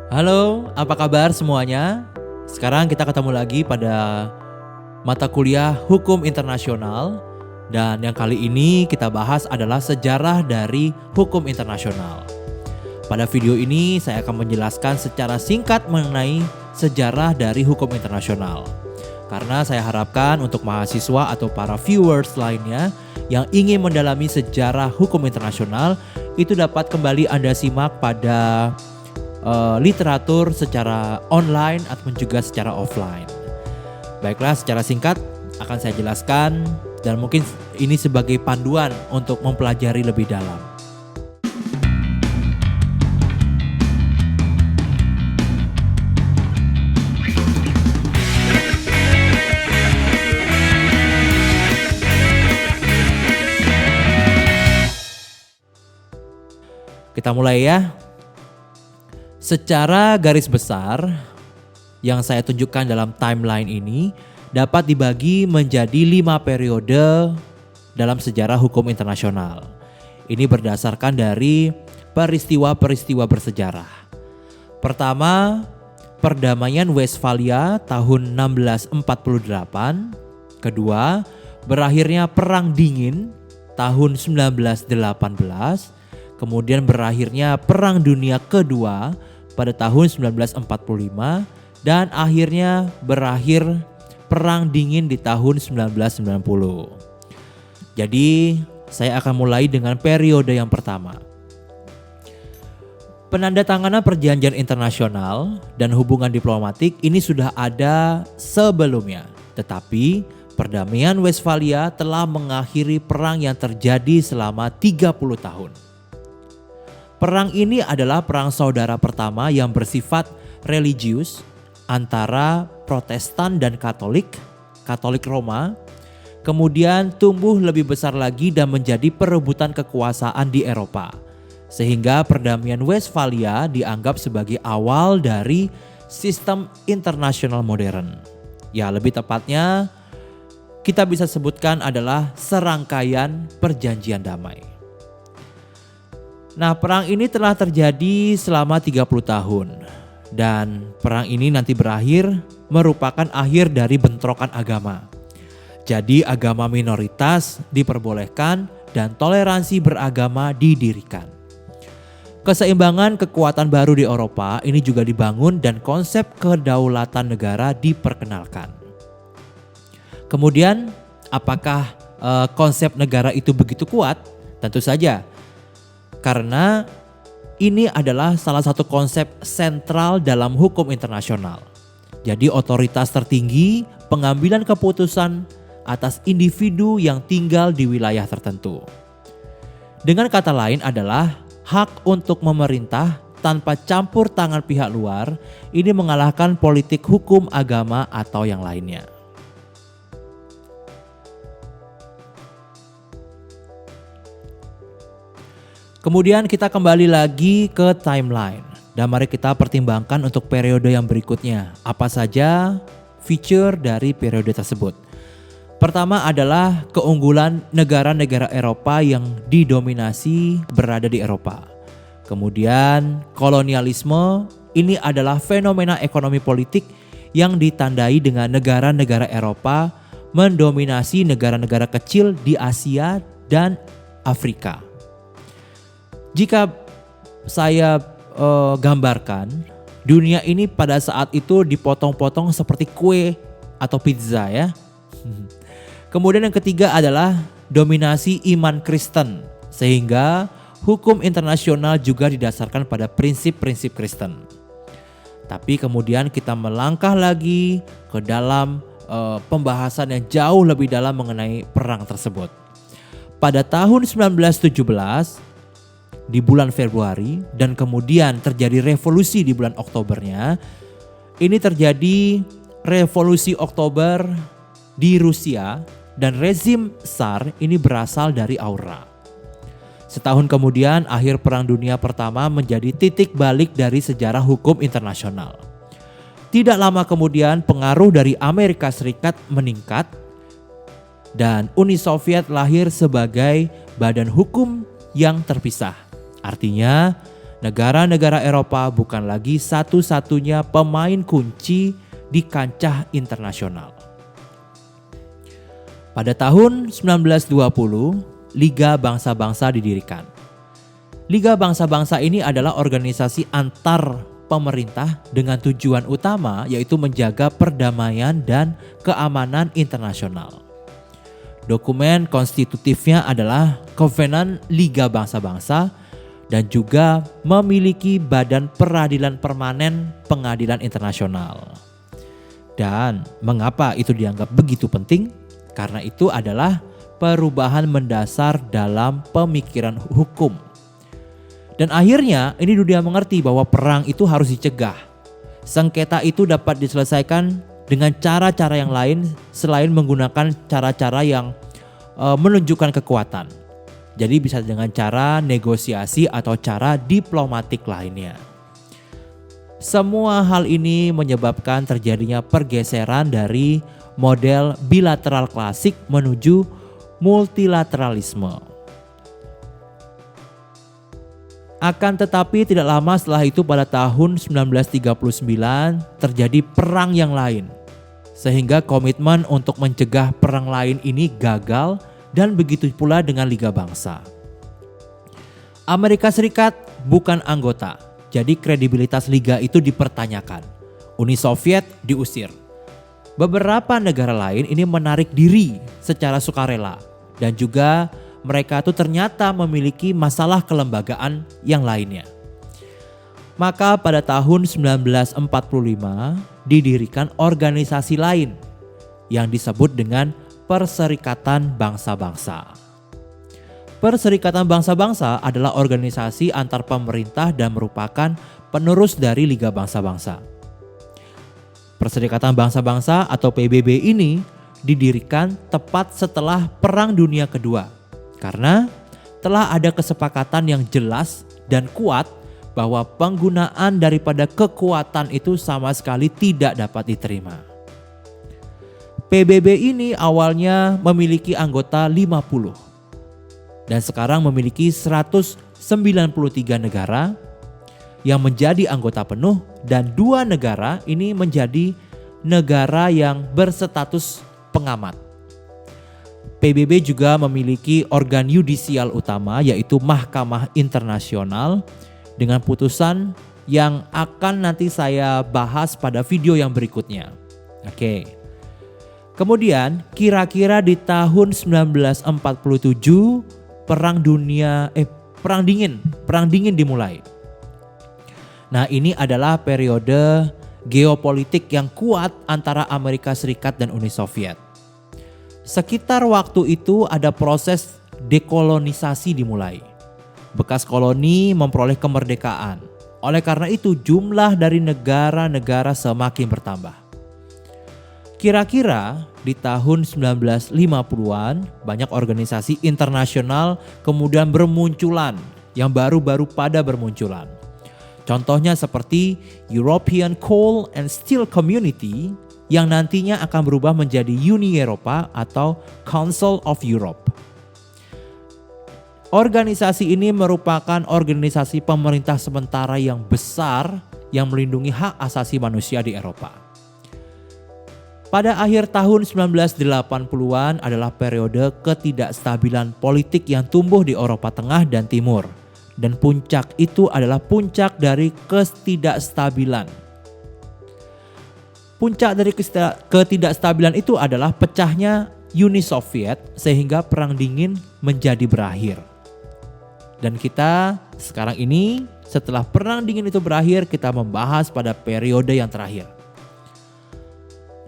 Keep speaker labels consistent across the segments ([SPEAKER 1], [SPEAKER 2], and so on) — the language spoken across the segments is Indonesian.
[SPEAKER 1] Halo, apa kabar semuanya? Sekarang kita ketemu lagi pada mata kuliah Hukum Internasional. Dan yang kali ini kita bahas adalah sejarah dari hukum internasional. Pada video ini saya akan menjelaskan secara singkat mengenai sejarah dari hukum internasional. Karena saya harapkan untuk mahasiswa atau para viewers lainnya yang ingin mendalami sejarah hukum internasional itu dapat kembali Anda simak pada literatur secara online ataupun juga secara offline. Baiklah, secara singkat akan saya jelaskan dan mungkin ini sebagai panduan untuk mempelajari lebih dalam. Kita mulai ya. Secara garis besar yang saya tunjukkan dalam timeline ini dapat dibagi menjadi 5 periode dalam sejarah hukum internasional. Ini berdasarkan dari peristiwa-peristiwa bersejarah. Pertama, perdamaian Westphalia tahun 1648. Kedua, berakhirnya Perang Dingin tahun 1918. Kemudian berakhirnya Perang Dunia Kedua pada tahun 1945 dan akhirnya berakhir Perang Dingin di tahun 1990. Jadi saya akan mulai dengan periode yang pertama. Penandatanganan perjanjian internasional dan hubungan diplomatik ini sudah ada sebelumnya. Tetapi perdamaian Westphalia telah mengakhiri perang yang terjadi selama 30 tahun. Perang ini adalah perang saudara pertama yang bersifat religius antara Protestan dan Katolik Roma, kemudian tumbuh lebih besar lagi dan menjadi perebutan kekuasaan di Eropa. Sehingga perdamaian Westphalia dianggap sebagai awal dari sistem internasional modern. Ya, lebih tepatnya kita bisa sebutkan adalah serangkaian perjanjian damai. Nah, perang ini telah terjadi selama 30 tahun dan perang ini nanti berakhir merupakan akhir dari bentrokan agama. Jadi agama minoritas diperbolehkan dan toleransi beragama didirikan. Keseimbangan kekuatan baru di Eropa ini juga dibangun dan konsep kedaulatan negara diperkenalkan. Kemudian apakah konsep negara itu begitu kuat? Tentu saja. Karena ini adalah salah satu konsep sentral dalam hukum internasional. Jadi otoritas tertinggi pengambilan keputusan atas individu yang tinggal di wilayah tertentu. Dengan kata lain adalah hak untuk memerintah tanpa campur tangan pihak luar ini mengalahkan politik hukum agama atau yang lainnya. Kemudian kita kembali lagi ke timeline dan mari kita pertimbangkan untuk periode yang berikutnya. Apa saja feature dari periode tersebut? Pertama adalah keunggulan negara-negara Eropa yang didominasi berada di Eropa. Kemudian kolonialisme ini adalah fenomena ekonomi politik yang ditandai dengan negara-negara Eropa mendominasi negara-negara kecil di Asia dan Afrika. Jika saya gambarkan, dunia ini pada saat itu dipotong-potong seperti kue atau pizza ya. Kemudian yang ketiga adalah dominasi iman Kristen, sehingga hukum internasional juga didasarkan pada prinsip-prinsip Kristen. Tapi kemudian kita melangkah lagi ke dalam pembahasan yang jauh lebih dalam mengenai perang tersebut. Pada tahun 1917 di bulan Februari dan kemudian terjadi revolusi di bulan Oktobernya. Ini terjadi revolusi Oktober di Rusia dan rezim Tsar ini berasal dari Aura. Setahun kemudian akhir Perang Dunia Pertama menjadi titik balik dari sejarah hukum internasional. Tidak lama kemudian pengaruh dari Amerika Serikat meningkat dan Uni Soviet lahir sebagai badan hukum yang terpisah. Artinya negara-negara Eropa bukan lagi satu-satunya pemain kunci di kancah internasional. Pada tahun 1920, Liga Bangsa-Bangsa didirikan. Liga Bangsa-Bangsa ini adalah organisasi antar pemerintah dengan tujuan utama yaitu menjaga perdamaian dan keamanan internasional. Dokumen konstitutifnya adalah Covenant Liga Bangsa-Bangsa dan juga memiliki badan peradilan permanen pengadilan internasional. Dan mengapa itu dianggap begitu penting? Karena itu adalah perubahan mendasar dalam pemikiran hukum. Dan akhirnya ini dunia mengerti bahwa perang itu harus dicegah. Sengketa itu dapat diselesaikan dengan cara-cara yang lain selain menggunakan cara-cara yang menunjukkan kekuatan. Jadi bisa dengan cara negosiasi atau cara diplomatik lainnya. Semua hal ini menyebabkan terjadinya pergeseran dari model bilateral klasik menuju multilateralisme. Akan tetapi tidak lama setelah itu pada tahun 1939 terjadi perang yang lain. Sehingga komitmen untuk mencegah perang lain ini gagal dan begitu pula dengan Liga Bangsa. Amerika Serikat bukan anggota, jadi kredibilitas Liga itu dipertanyakan. Uni Soviet diusir. Beberapa negara lain ini menarik diri secara sukarela dan juga mereka itu ternyata memiliki masalah kelembagaan yang lainnya. Maka pada tahun 1945 didirikan organisasi lain yang disebut dengan Perserikatan Bangsa-Bangsa. Perserikatan Bangsa-Bangsa adalah organisasi antar pemerintah dan merupakan penerus dari Liga Bangsa-Bangsa. Perserikatan Bangsa-Bangsa atau PBB ini didirikan tepat setelah Perang Dunia Kedua karena telah ada kesepakatan yang jelas dan kuat bahwa penggunaan daripada kekuatan itu sama sekali tidak dapat diterima. PBB ini awalnya memiliki anggota 50 dan sekarang memiliki 193 negara yang menjadi anggota penuh dan 2 negara ini menjadi negara yang berstatus pengamat. PBB juga memiliki organ yudisial utama yaitu Mahkamah Internasional dengan putusan yang akan nanti saya bahas pada video yang berikutnya. Oke. Kemudian kira-kira di tahun 1947 Perang Dingin dimulai. Nah, ini adalah periode geopolitik yang kuat antara Amerika Serikat dan Uni Soviet. Sekitar waktu itu ada proses dekolonisasi dimulai. Bekas koloni memperoleh kemerdekaan. Oleh karena itu jumlah dari negara-negara semakin bertambah. Kira-kira di tahun 1950-an banyak organisasi internasional kemudian bermunculan yang baru-baru pada bermunculan. Contohnya seperti European Coal and Steel Community yang nantinya akan berubah menjadi Uni Eropa atau Council of Europe. Organisasi ini merupakan organisasi pemerintah sementara yang besar yang melindungi hak asasi manusia di Eropa. Pada akhir tahun 1980-an adalah periode ketidakstabilan politik yang tumbuh di Eropa Tengah dan Timur. Dan puncak itu adalah puncak dari ketidakstabilan. Puncak dari ketidakstabilan itu adalah pecahnya Uni Soviet sehingga Perang Dingin menjadi berakhir. Dan kita sekarang ini setelah Perang Dingin itu berakhir kita membahas pada periode yang terakhir.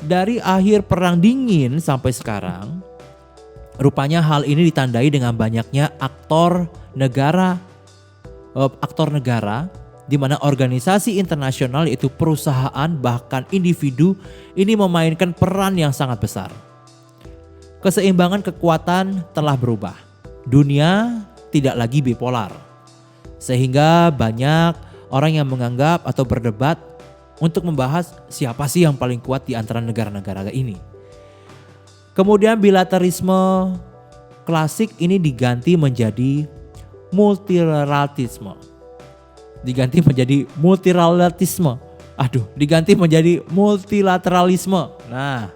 [SPEAKER 1] Dari akhir Perang Dingin sampai sekarang, rupanya hal ini ditandai dengan banyaknya aktor negara di mana organisasi internasional yaitu perusahaan bahkan individu ini memainkan peran yang sangat besar. Keseimbangan kekuatan telah berubah. Dunia tidak lagi bipolar. Sehingga banyak orang yang menganggap atau berdebat untuk membahas siapa sih yang paling kuat di antara negara-negara ini. Kemudian bilateralisme klasik ini diganti menjadi multilateralisme. diganti menjadi multilateralisme. Nah,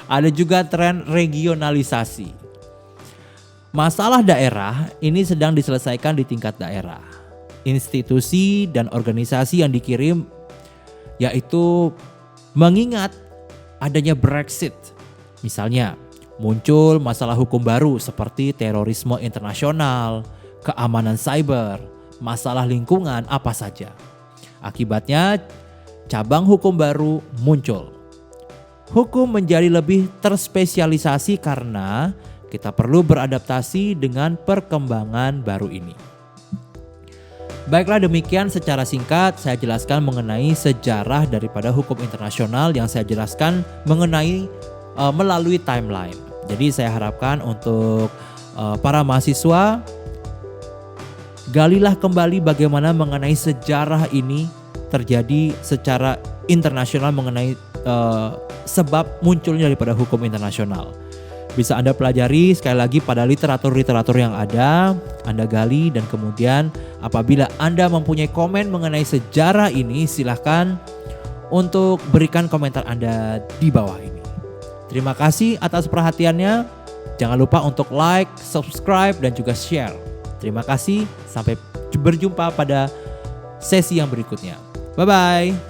[SPEAKER 1] ada juga tren regionalisasi. Masalah daerah ini sedang diselesaikan di tingkat daerah. Institusi dan organisasi yang dikirim yaitu mengingat adanya Brexit. Misalnya, muncul masalah hukum baru seperti terorisme internasional, keamanan cyber, masalah lingkungan, apa saja. Akibatnya, cabang hukum baru muncul. Hukum menjadi lebih terspesialisasi karena kita perlu beradaptasi dengan perkembangan baru ini. Baiklah, demikian secara singkat saya jelaskan mengenai sejarah daripada hukum internasional yang saya jelaskan mengenai melalui timeline. Jadi saya harapkan untuk para mahasiswa galilah kembali bagaimana mengenai sejarah ini terjadi secara internasional mengenai sebab munculnya daripada hukum internasional. Bisa Anda pelajari sekali lagi pada literatur-literatur yang ada, Anda gali, dan kemudian apabila Anda mempunyai komen mengenai sejarah ini, silahkan untuk berikan komentar Anda di bawah ini. Terima kasih atas perhatiannya. Jangan lupa untuk like, subscribe, dan juga share. Terima kasih, sampai berjumpa pada sesi yang berikutnya. Bye-bye.